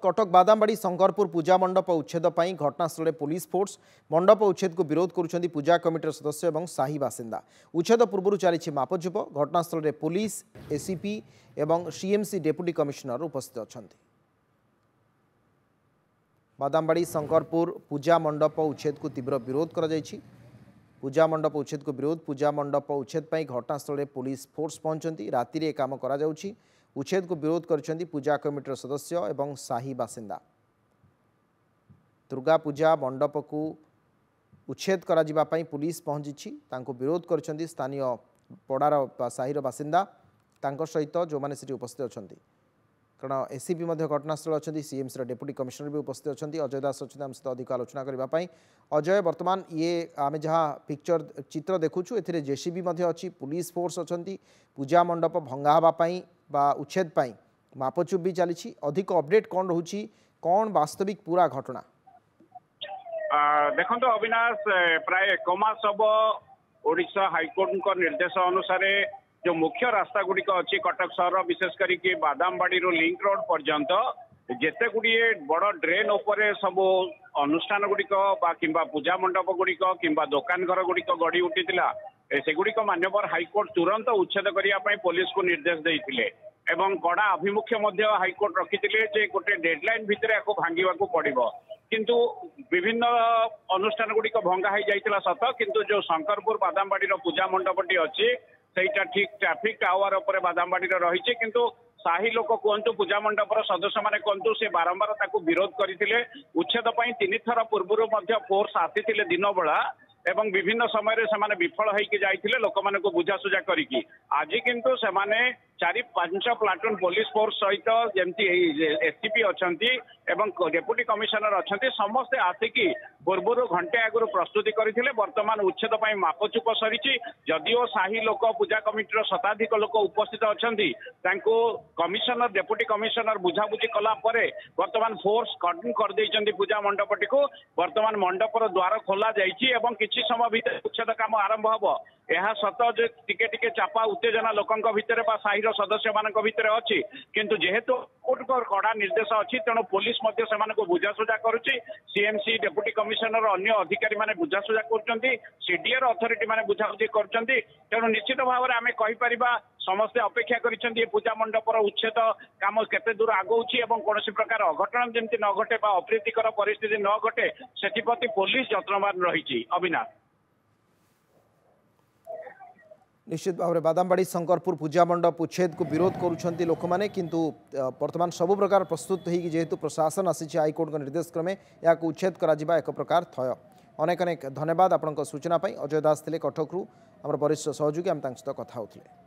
कटक बादामबाड़ी शंकरपुर पूजा मंडप उच्छेद पर घटनास्थल पुलिस फोर्स मंडप उच्छेद को विरोध करुछंती पूजा कमिटर सदस्य और साही बासिंदा। उच्छेद पूर्व चली मापचुप। घटनास्थल पुलिस एसीपी और सीएमसी डेप्यूटी कमिशनर उपस्थित अच्छा। बादामबाड़ी शंकरपुर पूजा मंडप उच्छेद को तीव्र विरोध करा। पूजा मंडप उच्छेद को विरोध। पूजा मंडप उच्छेद पर घटनास्थल पुलिस फोर्स पहुंचती। राति रे काम करा जाउछि। उच्छेद को विरोध करछंती पूजा कमिटर सदस्य एवं साही बासिंदा। दुर्गा पूजा मंडप को उच्छेद करा जिबा पई पुलिस पहुंची। तांको विरोध करछंती स्थानीय पड़ार साहीर बासिंदा। तांको सहित जो माने सिटी उपस्थित अछंती कारण एसीपी घटनास्थल अच्छा। सीएमसी डेप्यूटी कमिशनर भी उपस्थित अच्छा। अजय दास अच्छा आम सहित अधिक आलोचना करने। अजय वर्तमान ये आम जहाँ पिक्चर चित्र देखुचु ए जेसीबी अच्छी पुलिस फोर्स अच्छा। पूजा मंडप भंगा हाँवाई बा उच्छेद पाई मापचुप भी चली। अधिक अपडेट कौन रोचे कौन वास्तविक पूरा घटना देखो तो अविनाश प्राय 1 मास हम ओडिशा हाइकोर्ट निर्देश अनुसार जो मुख्य रास्ता गुड़िक अच्छी कटक सहर विशेष करके बादामबाड़ी लिंक रोड पर्यंत जिते गुड़े बड़ ड्रेन उपरे सब अनुष्ठान गुड़िक किंबा पूजा मंडप गुड़िक किंबा दुकान घर गुड़िक गड़ी उठीला सेगुड़िक माननीय हाइकोर्ट तुरंत उच्छेद करने पुलिस को निर्देश देते एवं कड़ा आभिमुख्य हाइकोर्ट रखी गोटे डेडलाइन भितर या भांगा पड़ो किंतु विभिन्न अनुष्ठान गुड़िक भंगा हो जाता सत किंतु जो शंकरपुर बादामबाड़ी पूजा मंडपटी अच्छी सहीटा ठीक ट्राफिक टावर उपर बादामबाड़ी रही किंतु साही लोक कहतु पूजा मंडपर सदस्य मैंने कहतु से बारंबार विरोध करते उच्छेद 3 थर पूर्व फोर्स आसी दिन बेला एवं विभिन्न समय से विफल होते लोक मान बुझासुझा करी आज किंतु से 4-5 प्लाटून पुलिस फोर्स सहित जमती एससीपी अच्छा डेप्यूटी कमिशनर अच्छा समस्ते आसिकी पूर्व घंटे आगु प्रस्तुति करते बर्तमान उच्छेद मापचुप सरी जदिओ साही लोक पूजा कमिटर शताधिक लोक उपस्थित अच्छा कमिशनर डेप्यूटी कमिशनर बुझाबुझी कलापर बर्तमान फोर्स कटिंग कर पूजा मंडपटी को बर्तमान मंडपर द्वार खोल जाइए किसी समय भितर उच्छेद काम आरंभ हम यह सत जो टिके चापा उत्तेजना लोकों भितर साही सदस्य मान भितर अच्छी किंतु जेहेतु कोर्ट कड़ा निर्देश अच्छी तेणु पुलिस बुझासुझा करुच्ची सीएमसी डेप्यूटी कमिशनर अन्य अधिकारी माने बुझासुझा कर सीडीआर अथॉरिटी माने बुझाबुझी कर तेणु निश्चित भाव में आम कहीपर समस्ते अपेक्षा कर पूजा मंडपर उच्छेद काम केते दूर आगौची कौन प्रकार अघटन जमी न घटे अप्रीतिकर परिस्थिति न घटे से पुलिस यत्नवान रही। अविनाश निश्चित भाव में बादामबाड़ी शंकरपुर पूजा मंडप उच्छेद को विरोध करुछंती लोक माने किंतु वर्तमान सबु प्रकार प्रस्तुत होगी जेहेतु प्रशासन आसी हाइकोर्ट निर्देश क्रमे या उच्छेद करा एक प्रकार थय। अनेक अनेक धन्यवाद आपन सूचना पाई। अजय दास थे कटकरू आम वरिष्ठ सहयोगी आम सहित कथा होते।